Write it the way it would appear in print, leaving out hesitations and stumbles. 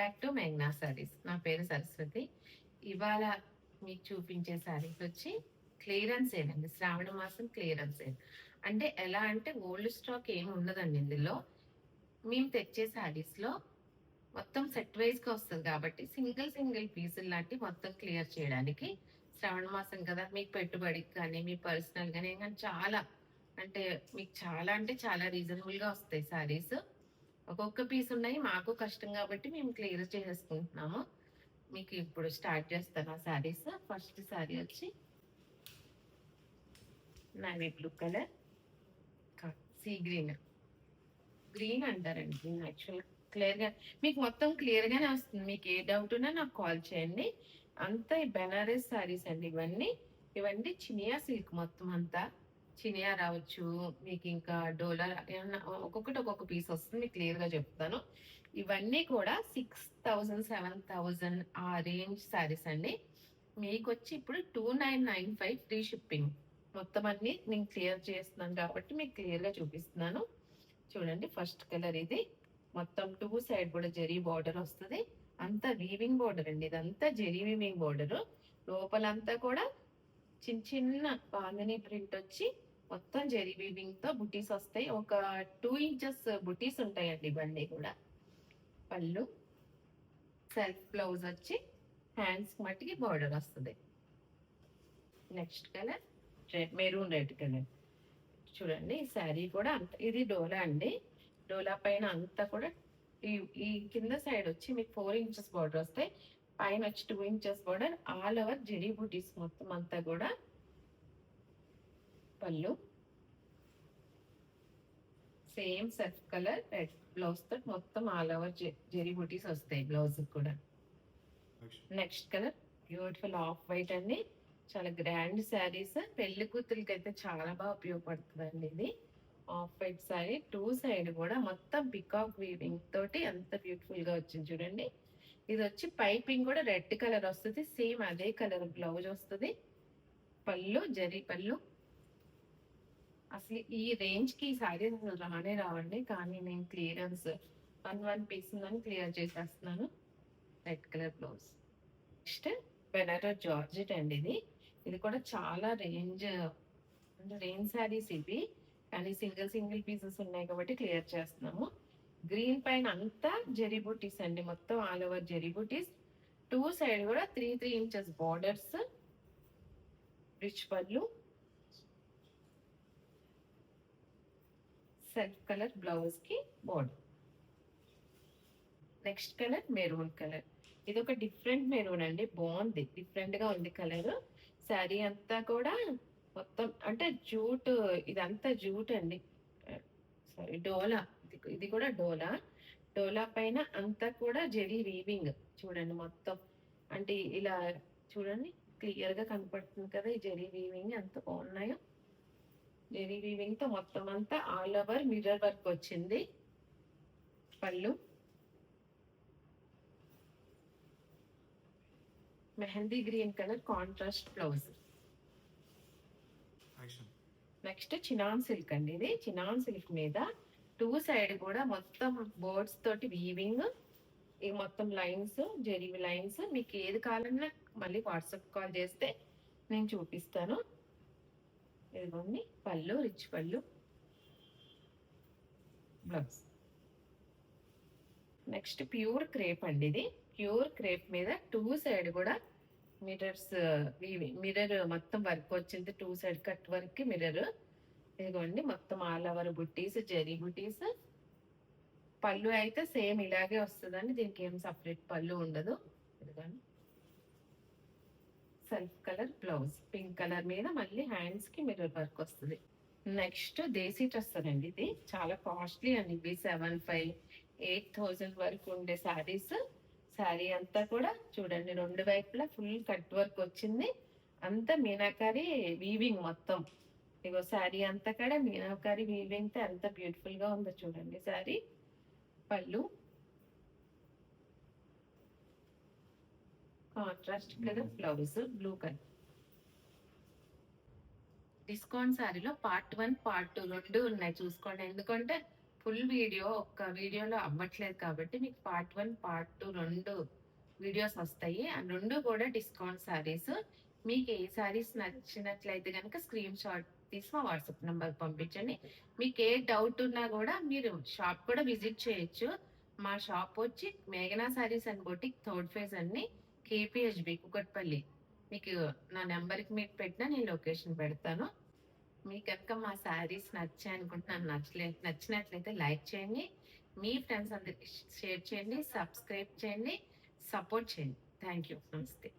Back to మేఘ్నా saris. నా పేరు సరస్వతి. ఇవాళ మీకు చూపించే సారీస్ వచ్చి క్లియరెన్స్ సేల్ అండి. శ్రావణ మాసం క్లియరెన్స్ సేల్. అంటే ఎలా అంటే ఓల్డ్ స్టాక్ ఏమి ఉండదండి ఇందులో. మేము తెచ్చే సారీస్ లో మొత్తం సెట్ వైజ్ గా వస్తుంది కాబట్టి సింగిల్ పీసులు లాంటి మొత్తం క్లియర్ చేయడానికి శ్రావణ మాసం కదా, మీకు పెట్టుబడికి కానీ మీ పర్సనల్ కానీ చాలా అంటే మీకు చాలా రీజనబుల్ గా వస్తాయి సారీస్. ఒక్కొక్క పీస్ ఉన్నాయి, మాకు కష్టం కాబట్టి మేము క్లియర్ చేసేసుకుంటున్నాము. మీకు ఇప్పుడు స్టార్ట్ చేస్తాను ఆ శారీస్. ఫస్ట్ శారీ వచ్చి navy blue colour, sea green అంటారండి. యాక్చువల్ క్లియర్ గా మీకు మొత్తం క్లియర్ గానే వస్తుంది. మీకు ఏ డౌట్ ఉన్నా నాకు కాల్ చేయండి. అంతా ఈ బెనారస్ శారీస్ అండి ఇవన్నీ చినియా సిల్క్ మొత్తం అంతా. చినియా రావచ్చు మీకు, ఇంకా డోలా, ఏమన్నా ఒక్కొక్కటి ఒక్కొక్క పీస్ వస్తుంది. మీకు క్లియర్ గా చెప్తాను. ఇవన్నీ కూడా 6,000 7,000 ఆ రేంజ్ శారీస్ అండి. మీకు వచ్చి ఇప్పుడు 2,995 ఫ్రీ షిప్పింగ్. మొత్తం అన్ని నేను క్లియర్ చేస్తున్నాను కాబట్టి మీకు క్లియర్ గా చూపిస్తున్నాను. చూడండి, ఫస్ట్ కలర్ ఇది. మొత్తం 2 సైడ్ కూడా జెరీ బార్డర్ వస్తుంది. అంతా వీవింగ్ బార్డర్ అండి, ఇదంతా జెరీ వీవింగ్ బార్డర్. లోపలంతా కూడా చిన్న బాందని ప్రింట్ వచ్చి మొత్తం జెరీ వీవింగ్ తో బుటీస్ వస్తాయి. ఒక 2 ఇంచెస్ బుటీస్ ఉంటాయండి ఇవన్నీ కూడా. పళ్ళు, సెల్ఫ్ బ్లౌజ్ వచ్చి హ్యాండ్స్ మట్టికి బార్డర్ వస్తుంది. Next colour maroon red colour. చూడండి, ఈ శారీ కూడా అంత, ఇది డోలా అండి. డోలా పైన అంతా కూడా ఈ కింద సైడ్ వచ్చి మీకు 4 ఇంచెస్ బార్డర్ వస్తాయి. పైన వచ్చి 2 ఇంచెస్ బార్డర్. ఆల్ ఓవర్ జెరీ బూటీస్ మొత్తం అంతా కూడా. పళ్ళు same self colour red blouse తో మొత్తం ఆల్ ఓవర్ జెరీ బూటీస్ వస్తాయి బ్లౌజ్ కూడా. Next colour beautiful off white అండి. చాలా గ్రాండ్ శారీస్. పెళ్లి కూతురికి అయితే చాలా బాగా ఉపయోగపడుతుందండి ఇది. ఆఫ్ వైట్ శారీ, 2 సైడ్ కూడా మొత్తం పికాక్ వీవింగ్ తోటి ఎంత బ్యూటిఫుల్ గా వచ్చింది చూడండి. ఇది వచ్చి పైపింగ్ కూడా రెడ్ కలర్ వస్తుంది. సేమ్ అదే కలర్ బ్లౌజ్ వస్తుంది. పళ్ళు జరీ పళ్ళు. అసలు ఈ రేంజ్ కి ఈ శారీస్ అసలు రావండి. కానీ నేను క్లియరెన్స్ 1 పీస్ ఉందని క్లియర్ చేసేస్తున్నాను. Red colour blouse. Next Banaras georgette అండి. ఇది కూడా చాలా రేంజ్ శారీస్ ఇవి. కానీ సింగిల్ పీసెస్ ఉన్నాయి కాబట్టి క్లియర్ చేస్తున్నాము. గ్రీన్ పైన అంతా జెరీ బూటీస్ అండి, మొత్తం ఆల్ ఓవర్ జెరీ బూటీస్. 2 సైడ్ కూడా 3 ఇంచెస్ బార్డర్స్. రిచ్ పళ్ళు, సెల్ఫ్ కలర్ బ్లౌజ్ కి border. Next colour maroon colour. ఇది ఒక డిఫరెంట్ మెరూన్ అండి, బాగుంది, డిఫరెంట్ గా ఉంది కలర్. శారీ అంతా కూడా మొత్తం అంటే జూట్, ఇదంతా జూట్ అండి. సారీ, డోలా. ఇది కూడా డోలా. డోలా పైన అంతా కూడా జెరీ వీవింగ్. చూడండి మొత్తం అంటే ఇలా చూడండి, క్లియర్ గా కనపడుతుంది కదా ఈ జెరీ వీవింగ్ ఎంత బాగున్నాయో. జెరీ వీవింగ్ తో మొత్తం అంతా ఆల్ ఓవర్ మిర్రర్ వర్క్ వచ్చింది. పళ్ళు mehndi green colour contrast blouse. Next chinon silk అండి. ఇది చినాన్ సిల్క్ మీద 2 సైడ్ కూడా మొత్తం బోర్డ్స్ తోటి వీవింగ్. ఈ మొత్తం లైన్స్, జెరీ లైన్స్. మీకు ఏది కావాలన్నా మళ్ళీ వాట్సాప్ కాల్ చేస్తే నేను చూపిస్తాను. ఇదిగోండి పళ్ళు, రిచ్ పళ్ళు, బ్లౌజ్. నెక్స్ట్ ప్యూర్ క్రేప్ అండి. ఇది ప్యూర్ క్రేప్ మీద 2 సైడ్ కూడా మిర్రర్ మొత్తం వర్క్ వచ్చింది. 2 సైడ్ కట్ వర్క్ మిర్రర్. ఇదిగోండి మొత్తం ఆల్ ఓవర్ బుట్టీస్, జెరీ బుట్టీస్. పళ్ళు అయితే సేమ్ ఇలాగే వస్తుందండి, దీనికి ఏం సపరేట్ పళ్ళు ఉండదు. ఇదిగోండి self colour blouse. Pink colour మీద మళ్ళీ హ్యాండ్స్ కి మిర్రర్ వర్క్ వస్తుంది. నెక్స్ట్ దేశీ డ్రెస్ అండి. ఇది చాలా కాస్ట్లీ అండి. ఇవి 7,500 8,000 వరకు ఉండే శారీస్. శారీ అంతా కూడా చూడండి 2 వైపులా ఫుల్ కట్ వర్క్ వచ్చింది. అంతా మీనాకారి వీవింగ్ మొత్తం. ఇగో శారీ అంతా కూడా మీనాకారి వీవింగ్ తో ఎంత బ్యూటిఫుల్ గా ఉందో చూడండి శారీ. పళ్ళు contrast colour blouse blue colour. Discount శారీలో పార్ట్ 1 పార్ట్ 2 2 ఉన్నాయి చూసుకోండి. ఎందుకంటే ఫుల్ వీడియో ఒక్క వీడియోలో అవ్వట్లేదు కాబట్టి మీకు పార్ట్ 1, పార్ట్ 2 2 వీడియోస్ వస్తాయి. ఆ 2 కూడా డిస్కౌంట్ శారీస్. మీకు ఏ శారీస్ నచ్చినట్లయితే గనక స్క్రీన్ షాట్ తీసి మా వాట్సాప్ నంబర్‌కి పంపించండి. మీకు ఏ డౌట్ ఉన్నా గూడా మీరు షాప్ కూడా విజిట్ చేయొచ్చు. మా షాప్ వచ్చి మేఘనా saris and boutique third phase అండి. కేపీహెచ్‌బీ కూకట్పల్లి. మీకు నా నంబర్‌కి మీకు పెట్టినా నేను లొకేషన్ పెడతాను. మీకు గనుక మా శారీస్ నచ్చాయనుకుంటున్నాను. నచ్చినట్లయితే లైక్ చేయండి. మీ ఫ్రెండ్స్ అందరికి షేర్ చేయండి. సబ్స్క్రైబ్ చేయండి. సపోర్ట్ చేయండి. Thank you. నమస్తే.